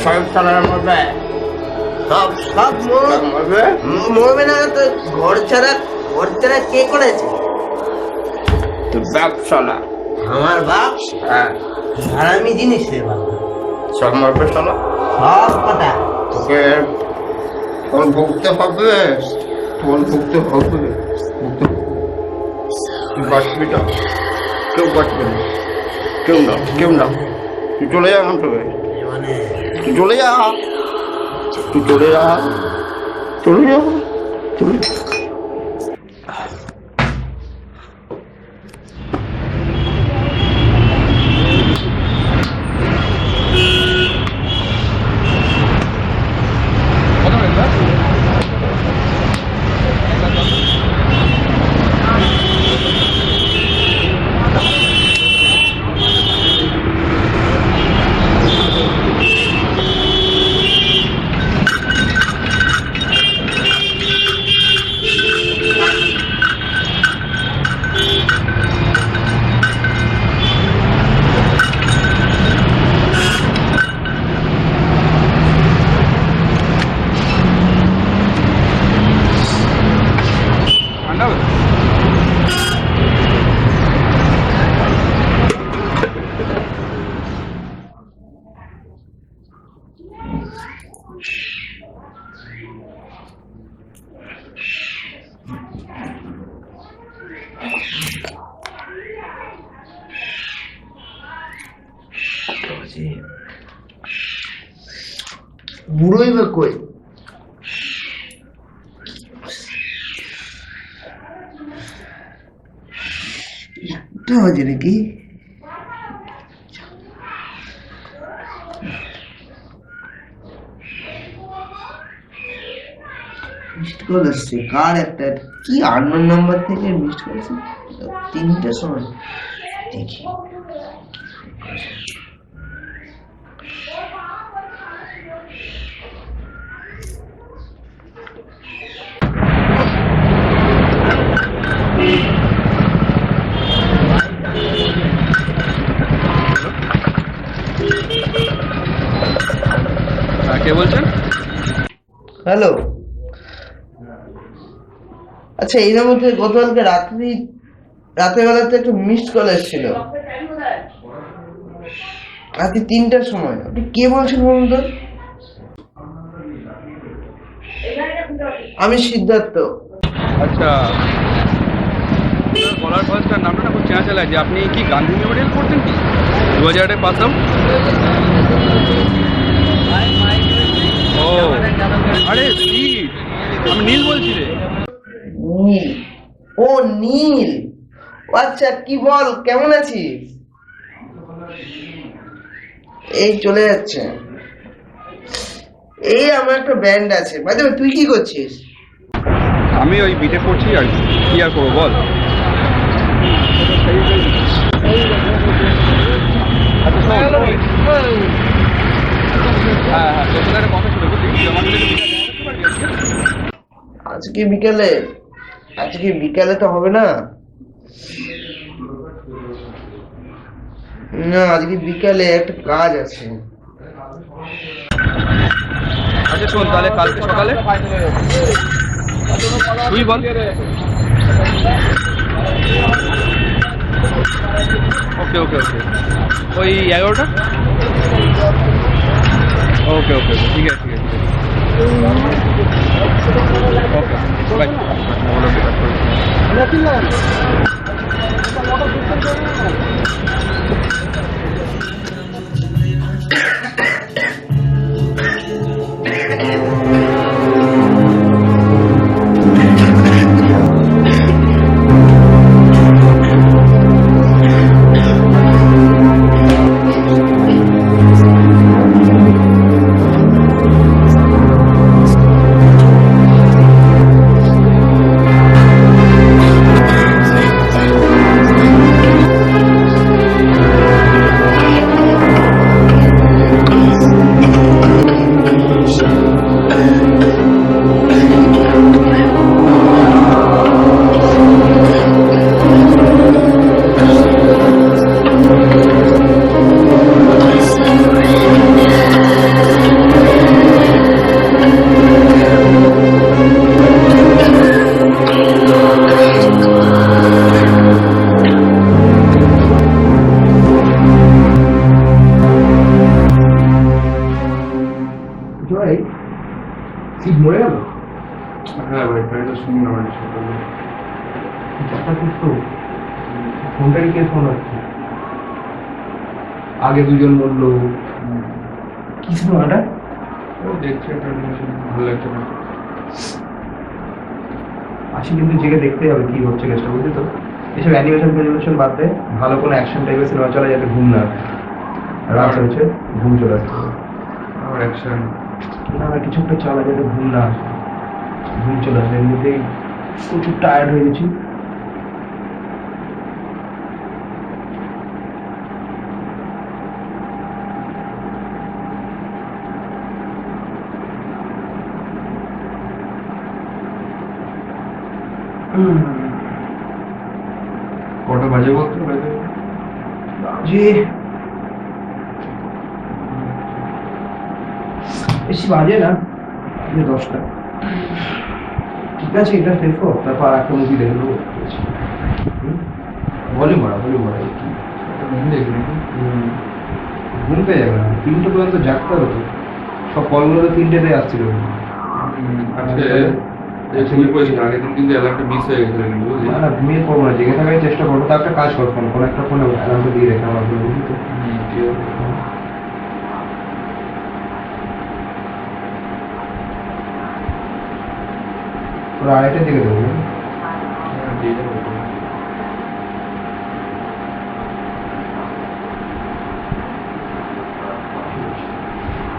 সব শালা মরবে,
সব
মরবে।
মরবে না তো? ঘর ছাড়া কে করেছে?
তুই বাপ শালা,
আমার বাপ
হ্যাঁ
হারামি জিনিস রে বাবা,
সব মরবে শালা।
সব কথা
তোকে ফল ভুগতে হবে, তুই বাঁচবি না, কেউ বাঁচবে না, কেউ না। তুই চলে যা এখান থেকে, তুই চলে যা।
বুড়োই বা কই? একটা বাজে নাকি? মিসড কল আসছে কার একটা, কি আননোন নাম্বার থেকে মিসড কল আসছে 3টার সময়। দেখি
কে বলছেন?
হ্যালো, আচ্ছা এই মধ্যে গতকালকে রাতের বেলাতে একটা মিসড কল এসেছিল রাতে 3টার সময়। আপনি কে বলছেন বলুন তো? আমি সিদ্ধার্থ।
আচ্ছা, বলার ভয়েসটার নামটা না খুব চেনা চেনা লাগছে। আপনি কি গান্ধী মেমোরিয়াল পড়তেন কি 2008-এ পাস আউট? ও আরে সিট, আমি নীল বলছি রে।
নীল? ও নীল, আচ্ছা কি বল, কেমন আছিস? এই চলে যাচ্ছে। এই আমার একটা ব্যান্ড আছে। বাই তুই কি করছিস?
আমি ওই বিটে পড়ছি আর কি আর করবো বল।
আজকে বিকালে তো হবে না। না, আজকে বিকালে একটা কাজ আছে।
আচ্ছা শোন, তাহলে কালকে সকালে তুই বল। ওকে ওকে ওকে, ওই 11টা। ওকে ওকে ওকে ঠিক আছে ঠিক আছে ওকে বাই
সিট মরে গেল?
হ্যাঁ ভাই প্রায় তো শুনুন আমার
ফোনটা কে ফোন হচ্ছে? আগে দুজন বললো কি সিনেমাটা?
দেখছি একটা ভালো লাগছে না।
আসি কিন্তু জেগে দেখতে হবে কি হচ্ছে কেসটা, বুঝলি তো? এসব অ্যানিমেশন ফ্যানিমেশন বাদ দে, ভালো কোনো অ্যাকশন টাইপের সিনেমা চলে যাতে ঘুম না আসে। রাত হয়েছে, ঘুম চলে আসছে।
আমার অ্যাকশন
না কিছু একটা চলা যাতে ঘুম না আসে, ঘুম চলে আসে। এমনিতেই প্রচুর টায়ার্ড হয়ে গেছি।
কটা বাজে বলতো?
বাজে বেশি বাজে না, বাজে 10টা। ঠিক আছে, এটা শেষ হোক, তারপর আর একটা মুভি দেখে নেবো। ভলিউম বাড়া ঘুমতে যাবে না, 3টে পর্যন্ত জাগতে হতো। সব কলগুলো তো 3টেতে আসছিল।
ঘুমিয়ে পড়েছিল আগের দিন, কিন্তু অ্যালার্মটা মিস হয়ে গেছিল কিন্তু বুঝলি।
না না ঘুমিয়ে পড়বো না, জেগে থাকার চেষ্টা করবো। তা একটা কাজ কর, কোনো একটা ফোনে অ্যালার্মটা দিয়ে রেখে আমার ফোনে, বুঝলি তো? ওরা 2:30টার দিকে দেবো।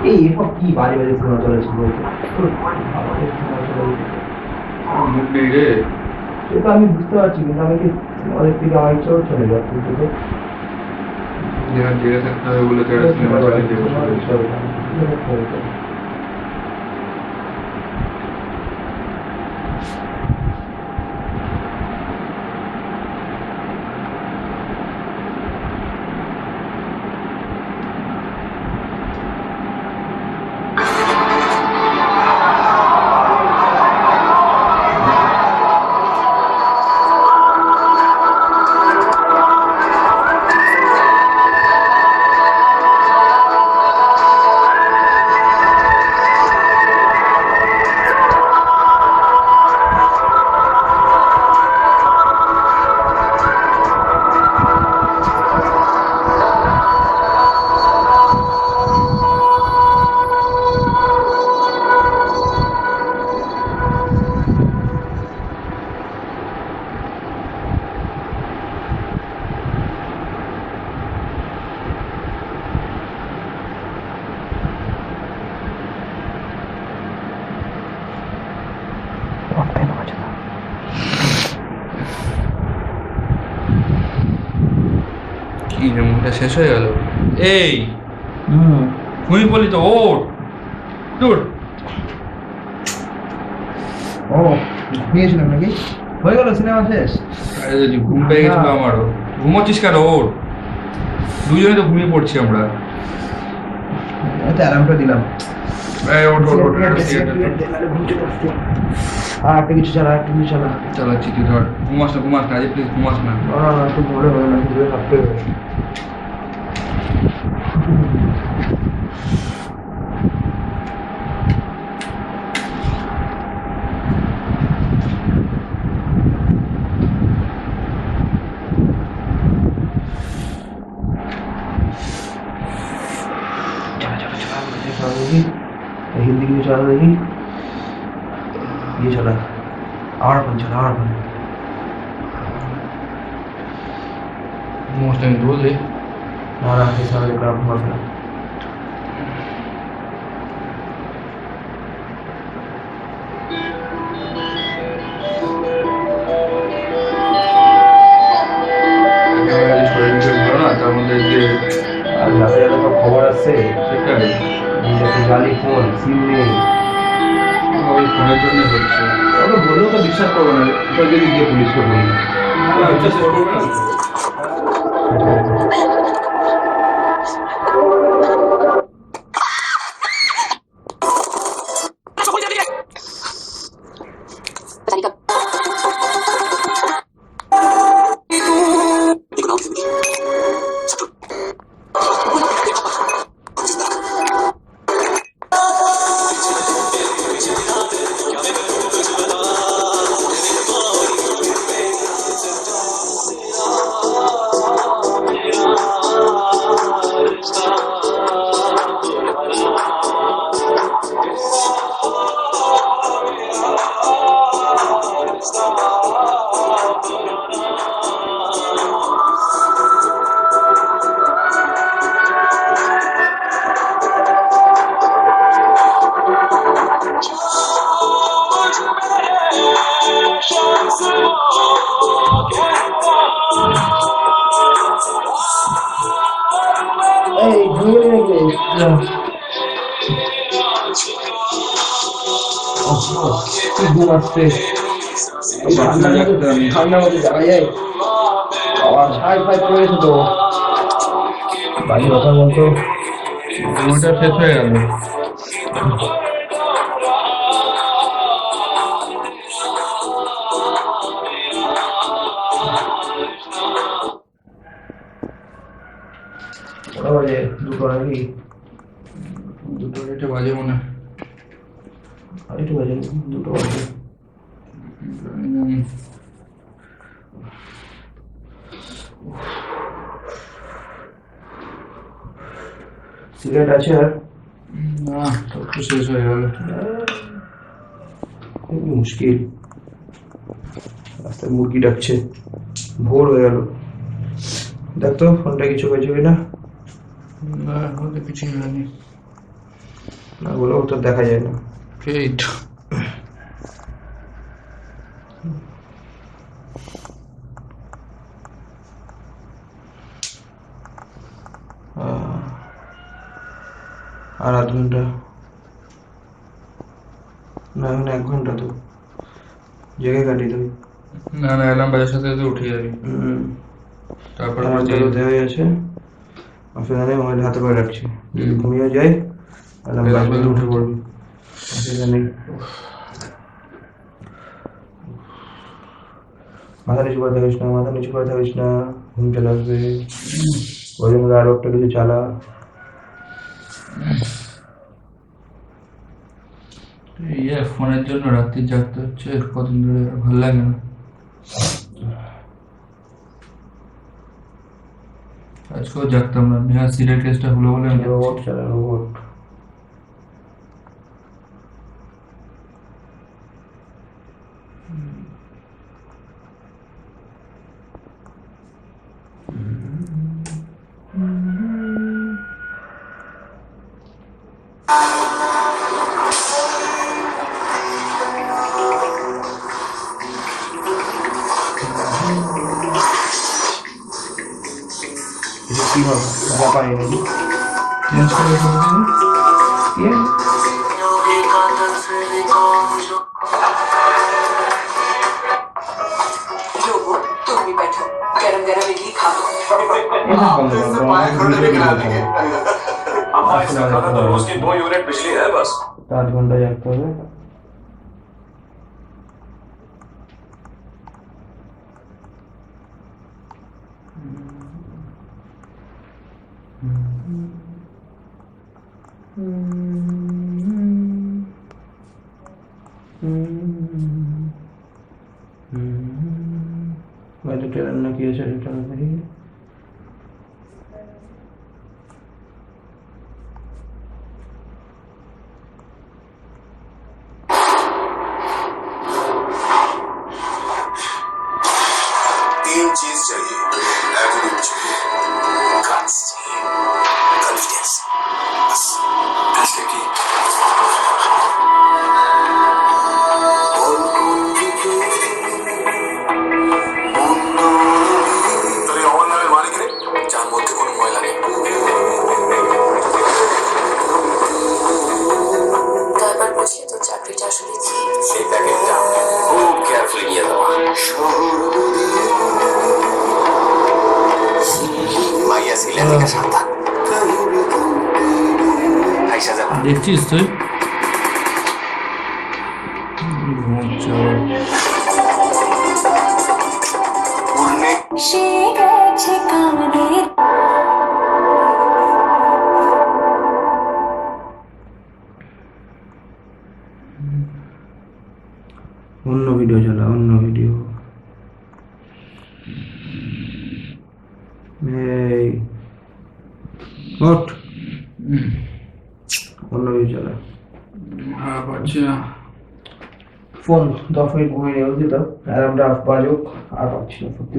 এই এসব কি বাজে বাজে সিনেমা চলেছে বলতে? সেটা আমি বুঝতে পারছি, কিন্তু আমি কি সিনেমাদের দিকে আমার ইচ্ছাও চলে যাচ্ছে।
জেগে থাকতে হবে বলে তো একটা সিনেমা চালিয়ে কি রে, মুখটা শেষ হয়ে গেল। এই ঘুমিয়ে পড়লি তো, ওঠ দূর।
ও ঘুমিয়েছিলাম নাকি? হয়ে গেল সিনেমা শেষ?
ঘুম পেয়ে গেছিল আমারও। ঘুমোচ্ছিস কেন? ওঠ, দুজনে তো ঘুমিয়ে পড়ছি আমরা।
অ্যালার্মটা দিলাম। একটা কিছু চালা, একটা কিছু চালা।
চালাচ্ছি, তুই ধর। ঘুমাস না আজ, প্লিজ ঘুমাস না।
খুব ভালো হবে না, ঘুরে থাকতে হবে।
চালা দেখি ये चला और
मोस्ट टाइम बोल दे
और आगे सारे काम हो गया
তার মধ্যে যে
আর যাতে যাতে সব খবর আসছে
সেটাই
যাতে জালি ফোন সিম নেই
ওই ফোনের জন্য হচ্ছে
ওকে বলেও তো বিশ্বাস করবো না এবার যদি গিয়ে পুলিশকে বলি
বিশ্বাস করবে না
এই ঢুকে নাকি কি ঘুম আসছে ঠান্ডার মধ্যে যাওয়া যায় আবার ছাই ফাই পড়েছে তো বাড়ি কথা বলতো
ওটা শেষ হয়ে গেল
ওটা বাজে দুটো নাকি
দুটো রেটে বাজে মনে হয়
আরেকটু বাজে দুটো বাজে সিগারেট আছে আর
না সব তো শেষ হয়ে গেল
খুবই মুশকিল রাস্তায় মুরগি ডাকছে ভোর হয়ে গেল দেখ তো ফোনটা কিছু হয়েছে কিনা
না এখন তো কিছুই হয়নি
না বলেও তো দেখা যায় না
এই তো
আর আধ ঘন্টা না এখন 1 ঘন্টা তো জেগে কাটি তুমি
না না অ্যালার্ম বাজার সাথে সাথে উঠে যাবি তারপর আবার যাই
হয়ে আছে অসুবিধা মোবাইল হাতে করে রাখছি যদি ঘুমিয়ে যাই অ্যালার্ম বাজবে উঠে পড়বি অসুবিধা নেই মাথা নিচু করে থাকিস না ঘুম চলে আসবে ওই জন্য আরো একটা কিছু চালা
ফোনের জন্য রাত্রি জাগতে হচ্ছে কদিন ধরে ভালো লাগে না আজকেও জাগতাম না নেহা সিরিয়াল কেসটা হলো বলে আমি
রোবট চালা রোবট কি হবে ব্যাপার নাকি
চেঞ্জ করে
तुम भी बैठो गरम गरम इडली खा लो
रोज की 2 यूनिट बिजली है बस
7 घंटा जागते হবে বাইরে রান্না কি আছে এটা দেখি
तीन चीज चाहिए, एवरीथिंग चाहिए, गट्स चाहिए, कॉन्फिडेंस, बस ऐसे की তোর অমর নামের মালিক রে, যার মধ্যে কোনো ময়লা নেই।
তারপর বুঝলি তো চাকরিটা আসলে কি?
সেই প্যাকেটটা খুব কেয়ারফুলি নিয়ে দেওয়া। মাইয়া ছিলেন থেকে সাবধান। আইসা যাবা।
দেখছিস তুই?
সে গেছে কানের
অন্য ভিডিও চালা, অন্য ভিডিও। এই ওঠ, অন্য ভিডিও চালা।
হ্যাঁ পাচ্ছি না।
ফোন 10 মিনিট ঘুমিয়ে নিয়ে বুঝলি তো, অ্যালার্মটা বাজুক, আর পাচ্ছি না সত্যি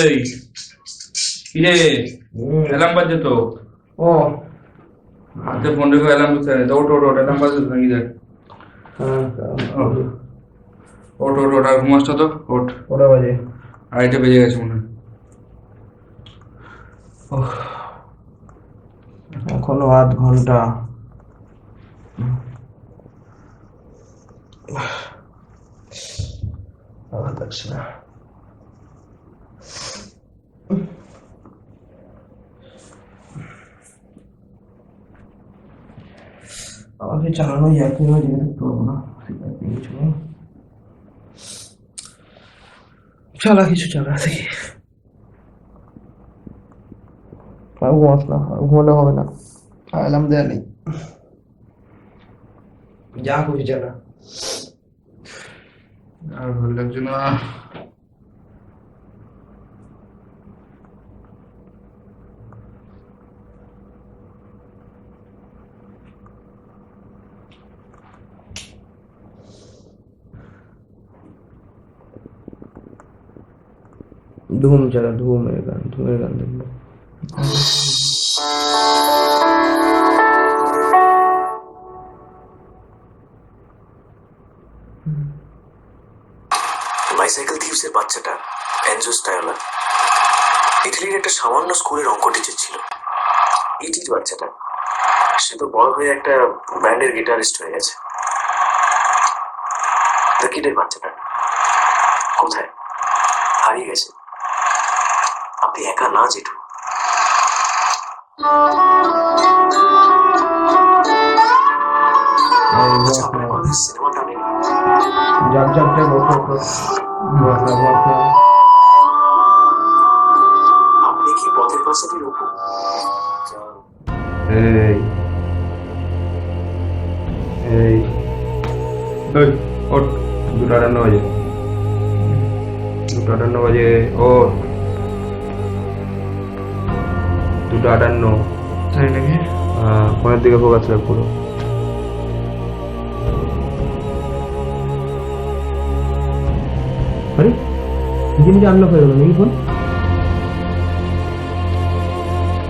এই কিরে, অ্যালার্ম বাজছে তো।
ও
হাতে ফোন রেখে অ্যালার্ম বুঝতে নেই। ওঠ ওঠ ওঠ, অ্যালার্ম বাজছে তো নাকি দেখ। ওঠ ওঠ ওঠ, আর ঘুমাস তো, ওঠ।
ওটা বাজে
2:30 বেজে গেছে মনে হয়।
এখনো আধ ঘন্টা। ভালো লাগছে না। আমাকে চালানো যায় কিনা জেনে দেখতে পাবো না, কিছু নেই। চালা কিছু চালা দেখি। ঘুমাস না, ঘুমালে হবে না, অ্যালার্ম দেয়া নেই, যা খুশি চালা।
আর ভালো লাগছে না।
ধুম চালা, ধুমের গান, ধুমের গান দেখবো।
বাইসাইকেল থিপসের বাচ্চাটা এনজো স্টাইলার ইটালির একটা সামান্য স্কুলের অঙ্ক টিচার ছিল। ইটির বাচ্চাটা, সে তো বড় হয়ে একটা ব্যান্ডের গিটারিস্ট হয়ে গেছে। দ্য কিডের বাচ্চাটা কোথায় হারিয়ে গেছে? আপনি একা না জেঠু। সিনেমাটা নেই।
জাগ জাগ জাগ,
আপনি কি পথের পাশে রূপ?
এই এই
ওঠ,
2:58 বাজে, 2:58 বাজে, ওঠ, 2:58।
তাই নাকি?
ফোনের দিকে ফোকাস রাখ পুরো। আরে নিজে নিজে আনলক হয়ে গেল নাকি ফোন?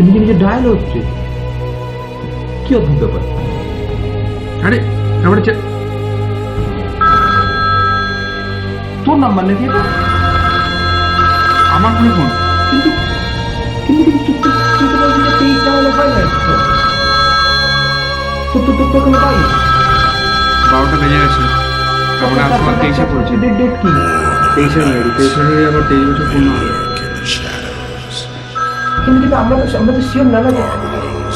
নিজে নিজে ডায়াল হচ্ছে, কি অদ্ভুত ব্যাপার।
আরে তারপরে
তোর নাম্বার নাকি এটা?
আমার ফোনে ফোন,
কিন্তু কিন্তু কিন্তু তুই তো বলছিস যে 23 জানুয়ারি পাই না, তো কোনো পাই
12টা বেজে গেছে। আমরা আজকে 23-এ পড়েছি।
ডেট কি?
23 মেরি, 23 মেরি আবার 23 বছর পূর্ণ হবে।
কিন্তু আমরা তো শিওর না যে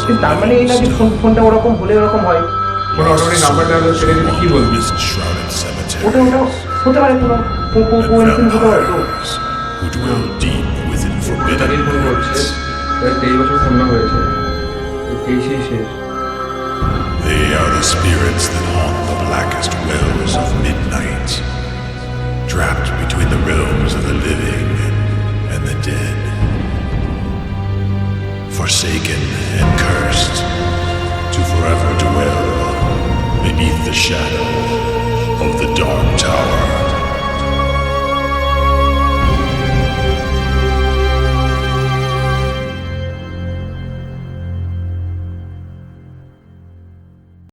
কিন্তু তার মানে এই না যে ফোনটা ওরকম হলে ওরকম হয়।
কোনো অটোমেটিক নাম্বারটা হলো সেটা যদি কি বলবি?
ওটা হতে পারে কোনো কোইন্সিডেন্স হতে পারে তো।
তাদের ফোন করছে 23 বছর পূর্ণ হয়েছে, 23 শেষ।
They are the spirits that haunt the blackest wells of midnight, trapped between the realms of the living and the dead, forsaken and cursed to forever dwell beneath the shadow of the dark